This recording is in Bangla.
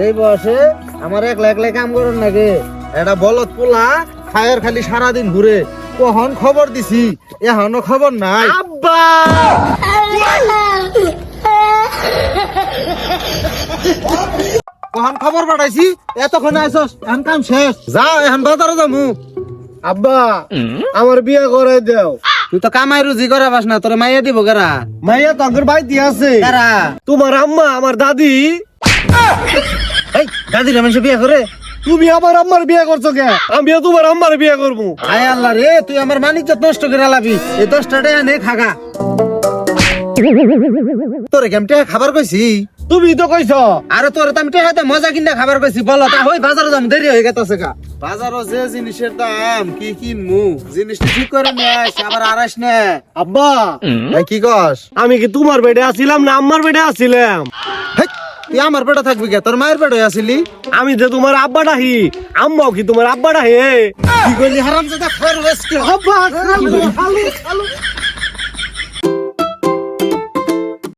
এই বয়সে আমার একলা একলা কাম করুন নাকি? এটা বলদ পোলা খায়ের খালি সারাদিন ঘুরে। কখন খবর দিছি, এখনো খবর নাই। আব্বা কখন খবর পাঠাইছি, এতক্ষণে আইসস, এখন কাম শেষ। যাও এখন বাজারে যামু। আব্বা আমার বিয়ে করে দাও। তুই তো কামাই রুজি করা পাস না, তোর মাইয়া দিব কারা? মাইয়া তো আগের বাড়িতে আছে। কারা? তোমার আম্মা আমার দাদি। এই দাদির মানুষ বিয়ে করে? তুমি আমার আম্মার বিয়ে করছো কে? আমিও তোমার আম্মার বিয়ে করবো। আয় আল্লাহ রে, তুই আমার মানিজ্য নষ্ট করে লাবি। এই 10 টাকা নে খাগা। তোরে কেমতে খাবার কইছি? তুমি তো কইছো। আরে তোর তো আমি টেহাতে মজা কিনা খাবার কইছি। বলো তা হই বাজারে যাম, দেরি হয়ে গেছে গা। বাজারও যে জিনিসের দাম কি কিনমু, জিনিসটা ঠিক করে নিয়ে আইস, আবার আরাস না। আব্বা ভাই কি কস? আমি কি তোমার বেডে আছিলাম না আম্মার বেডে আছিলাম? হেই, তুই আমার পেটে থাকবি কে? তোর মায়ের পেটে আসিলি। আমি যে তোমার আব্বা ডাহি, আম্মাও কি তোমার আব্বা ডাহে? কি কইলি হারামজাদা? খরচ কি? আব্বা খালু খালু